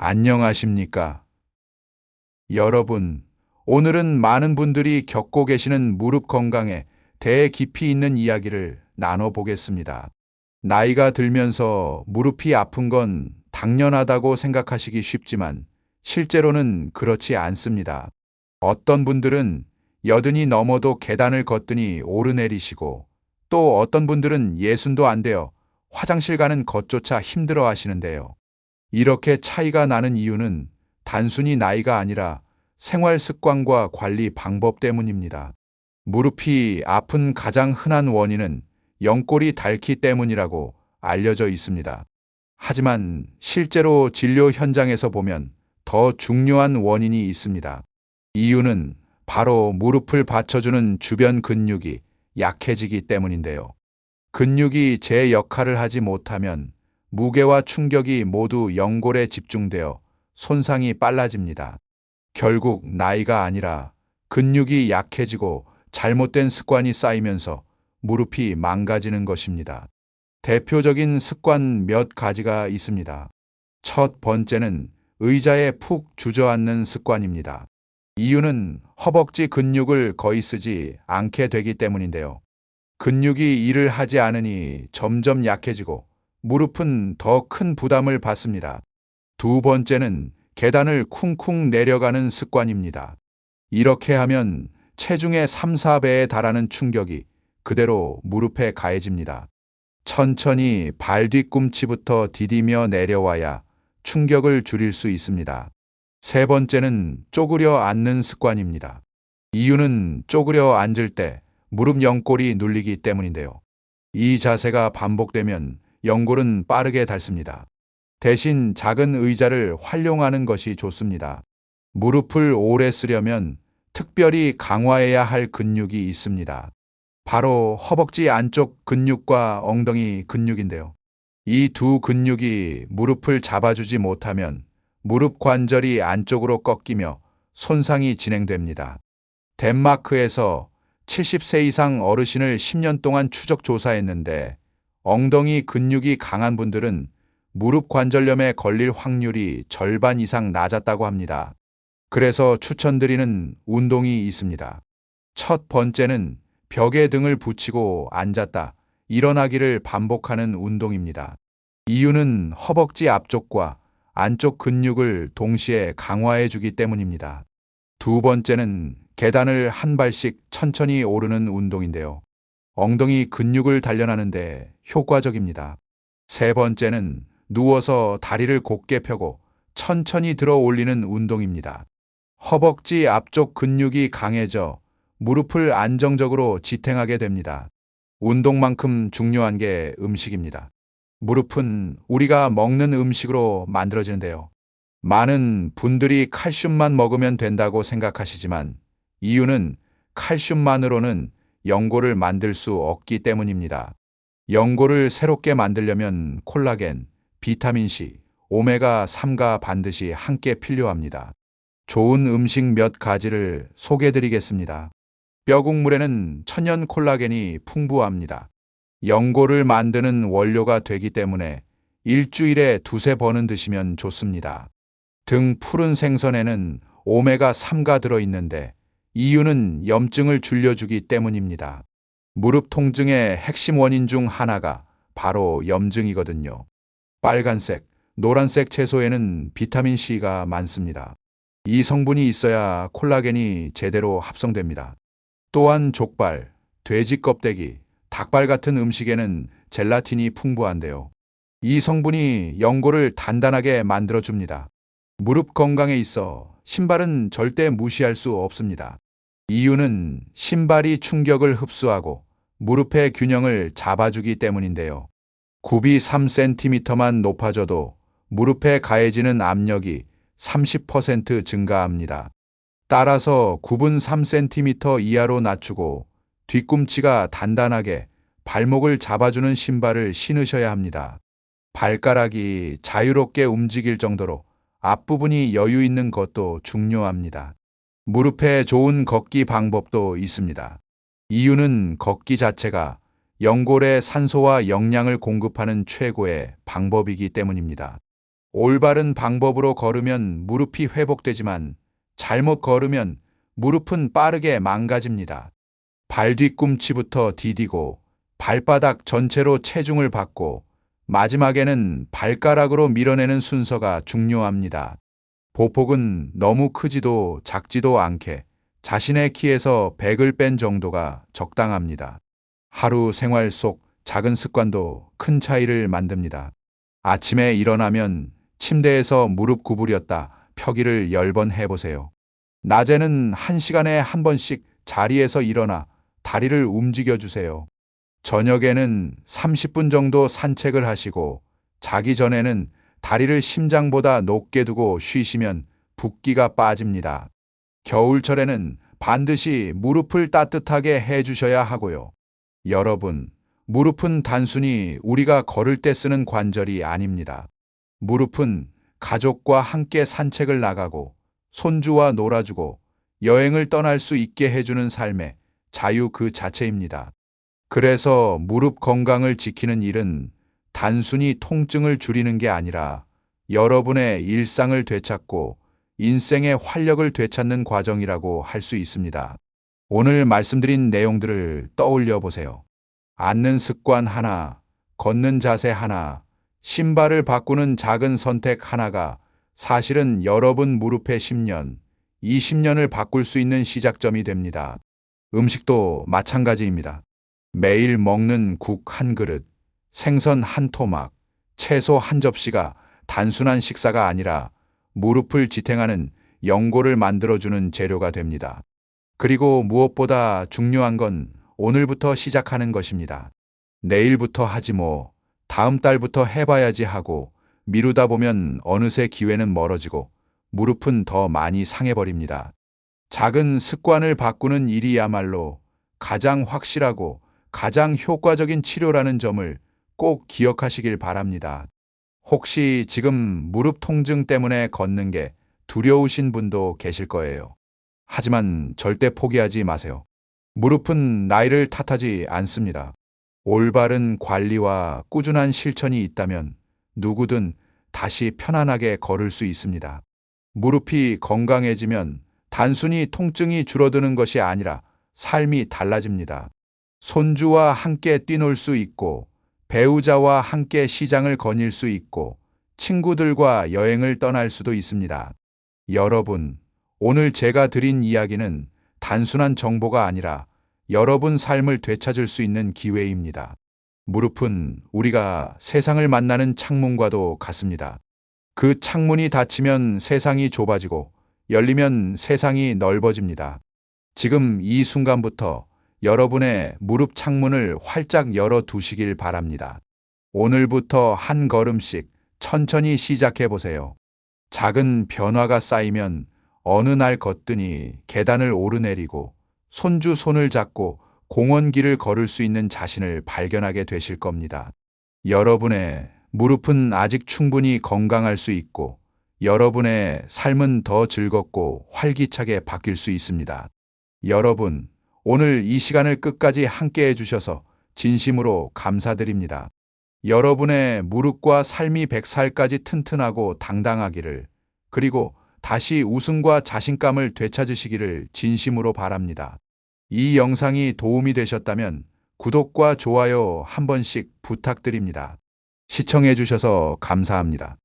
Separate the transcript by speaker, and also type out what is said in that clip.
Speaker 1: 안녕하십니까? 여러분, 오늘은 많은 분들이 겪고 계시는 무릎 건강에 대해 깊이 있는 이야기를 나눠보겠습니다. 나이가 들면서 무릎이 아픈 건 당연하다고 생각하시기 쉽지만 실제로는 그렇지 않습니다. 어떤 분들은 여든이 넘어도 계단을 걷더니 오르내리시고 또 어떤 분들은 예순도 안 되어 화장실 가는 것조차 힘들어 하시는데요. 이렇게 차이가 나는 이유는 단순히 나이가 아니라 생활 습관과 관리 방법 때문입니다. 무릎이 아픈 가장 흔한 원인은 연골이 닳기 때문이라고 알려져 있습니다. 하지만 실제로 진료 현장에서 보면 더 중요한 원인이 있습니다. 이유는 바로 무릎을 받쳐주는 주변 근육이 약해지기 때문인데요. 근육이 제 역할을 하지 못하면 무게와 충격이 모두 연골에 집중되어 손상이 빨라집니다. 결국 나이가 아니라 근육이 약해지고 잘못된 습관이 쌓이면서 무릎이 망가지는 것입니다. 대표적인 습관 몇 가지가 있습니다. 첫 번째는 의자에 푹 주저앉는 습관입니다. 이유는 허벅지 근육을 거의 쓰지 않게 되기 때문인데요. 근육이 일을 하지 않으니 점점 약해지고 무릎은 더 큰 부담을 받습니다. 두 번째는 계단을 쿵쿵 내려가는 습관입니다. 이렇게 하면 체중의 3, 4배에 달하는 충격이 그대로 무릎에 가해집니다. 천천히 발 뒤꿈치부터 디디며 내려와야 충격을 줄일 수 있습니다. 세 번째는 쪼그려 앉는 습관입니다. 이유는 쪼그려 앉을 때 무릎 연골이 눌리기 때문인데요. 이 자세가 반복되면 연골은 빠르게 닳습니다. 대신 작은 의자를 활용하는 것이 좋습니다. 무릎을 오래 쓰려면 특별히 강화해야 할 근육이 있습니다. 바로 허벅지 안쪽 근육과 엉덩이 근육인데요. 이 두 근육이 무릎을 잡아주지 못하면 무릎 관절이 안쪽으로 꺾이며 손상이 진행됩니다. 덴마크에서 70세 이상 어르신을 10년 동안 추적 조사했는데 엉덩이 근육이 강한 분들은 무릎 관절염에 걸릴 확률이 절반 이상 낮았다고 합니다. 그래서 추천드리는 운동이 있습니다. 첫 번째는 벽에 등을 붙이고 앉았다 일어나기를 반복하는 운동입니다. 이유는 허벅지 앞쪽과 안쪽 근육을 동시에 강화해 주기 때문입니다. 두 번째는 계단을 한 발씩 천천히 오르는 운동인데요. 엉덩이 근육을 단련하는데 효과적입니다. 세 번째는 누워서 다리를 곧게 펴고 천천히 들어 올리는 운동입니다. 허벅지 앞쪽 근육이 강해져 무릎을 안정적으로 지탱하게 됩니다. 운동만큼 중요한 게 음식입니다. 무릎은 우리가 먹는 음식으로 만들어지는데요. 많은 분들이 칼슘만 먹으면 된다고 생각하시지만 이유는 칼슘만으로는 연골을 만들 수 없기 때문입니다. 연골을 새롭게 만들려면 콜라겐, 비타민C, 오메가3가 반드시 함께 필요합니다. 좋은 음식 몇 가지를 소개해드리겠습니다. 뼈국물에는 천연 콜라겐이 풍부합니다. 연골을 만드는 원료가 되기 때문에 일주일에 두세 번은 드시면 좋습니다. 등 푸른 생선에는 오메가3가 들어있는데 이유는 염증을 줄여주기 때문입니다. 무릎 통증의 핵심 원인 중 하나가 바로 염증이거든요. 빨간색, 노란색 채소에는 비타민C가 많습니다. 이 성분이 있어야 콜라겐이 제대로 합성됩니다. 또한 족발, 돼지 껍데기, 닭발 같은 음식에는 젤라틴이 풍부한데요. 이 성분이 연골을 단단하게 만들어줍니다. 무릎 건강에 있어 신발은 절대 무시할 수 없습니다. 이유는 신발이 충격을 흡수하고 무릎의 균형을 잡아주기 때문인데요. 굽이 3cm만 높아져도 무릎에 가해지는 압력이 30% 증가합니다. 따라서 굽은 3cm 이하로 낮추고 뒤꿈치가 단단하게 발목을 잡아주는 신발을 신으셔야 합니다. 발가락이 자유롭게 움직일 정도로 앞부분이 여유 있는 것도 중요합니다. 무릎에 좋은 걷기 방법도 있습니다. 이유는 걷기 자체가 연골에 산소와 영양을 공급하는 최고의 방법이기 때문입니다. 올바른 방법으로 걸으면 무릎이 회복되지만 잘못 걸으면 무릎은 빠르게 망가집니다. 발 뒤꿈치부터 디디고 발바닥 전체로 체중을 받고 마지막에는 발가락으로 밀어내는 순서가 중요합니다. 보폭은 너무 크지도 작지도 않게 자신의 키에서 100을 뺀 정도가 적당합니다. 하루 생활 속 작은 습관도 큰 차이를 만듭니다. 아침에 일어나면 침대에서 무릎 구부렸다 펴기를 10번 해보세요. 낮에는 1시간에 한 번씩 자리에서 일어나 다리를 움직여 주세요. 저녁에는 30분 정도 산책을 하시고 자기 전에는 다리를 심장보다 높게 두고 쉬시면 붓기가 빠집니다. 겨울철에는 반드시 무릎을 따뜻하게 해주셔야 하고요. 여러분, 무릎은 단순히 우리가 걸을 때 쓰는 관절이 아닙니다. 무릎은 가족과 함께 산책을 나가고 손주와 놀아주고 여행을 떠날 수 있게 해주는 삶의 자유 그 자체입니다. 그래서 무릎 건강을 지키는 일은 단순히 통증을 줄이는 게 아니라 여러분의 일상을 되찾고 인생의 활력을 되찾는 과정이라고 할 수 있습니다. 오늘 말씀드린 내용들을 떠올려 보세요. 앉는 습관 하나, 걷는 자세 하나, 신발을 바꾸는 작은 선택 하나가 사실은 여러분 무릎의 10년, 20년을 바꿀 수 있는 시작점이 됩니다. 음식도 마찬가지입니다. 매일 먹는 국 한 그릇, 생선 한 토막, 채소 한 접시가 단순한 식사가 아니라 무릎을 지탱하는 연골을 만들어주는 재료가 됩니다. 그리고 무엇보다 중요한 건 오늘부터 시작하는 것입니다. 내일부터 하지 뭐, 다음 달부터 해봐야지 하고 미루다 보면 어느새 기회는 멀어지고 무릎은 더 많이 상해버립니다. 작은 습관을 바꾸는 일이야말로 가장 확실하고 가장 효과적인 치료라는 점을 꼭 기억하시길 바랍니다. 혹시 지금 무릎 통증 때문에 걷는 게 두려우신 분도 계실 거예요. 하지만 절대 포기하지 마세요. 무릎은 나이를 탓하지 않습니다. 올바른 관리와 꾸준한 실천이 있다면 누구든 다시 편안하게 걸을 수 있습니다. 무릎이 건강해지면 단순히 통증이 줄어드는 것이 아니라 삶이 달라집니다. 손주와 함께 뛰놀 수 있고, 배우자와 함께 시장을 거닐 수 있고, 친구들과 여행을 떠날 수도 있습니다. 여러분, 오늘 제가 드린 이야기는 단순한 정보가 아니라 여러분 삶을 되찾을 수 있는 기회입니다. 무릎은 우리가 세상을 만나는 창문과도 같습니다. 그 창문이 닫히면 세상이 좁아지고 열리면 세상이 넓어집니다. 지금 이 순간부터 여러분의 무릎 창문을 활짝 열어 두시길 바랍니다. 오늘부터 한 걸음씩 천천히 시작해 보세요. 작은 변화가 쌓이면 어느 날 걷더니 계단을 오르내리고 손주 손을 잡고 공원길을 걸을 수 있는 자신을 발견하게 되실 겁니다. 여러분의 무릎은 아직 충분히 건강할 수 있고 여러분의 삶은 더 즐겁고 활기차게 바뀔 수 있습니다. 여러분, 오늘 이 시간을 끝까지 함께 해주셔서 진심으로 감사드립니다. 여러분의 무릎과 삶이 100살까지 튼튼하고 당당하기를, 그리고 다시 웃음과 자신감을 되찾으시기를 진심으로 바랍니다. 이 영상이 도움이 되셨다면 구독과 좋아요 한 번씩 부탁드립니다. 시청해 주셔서 감사합니다.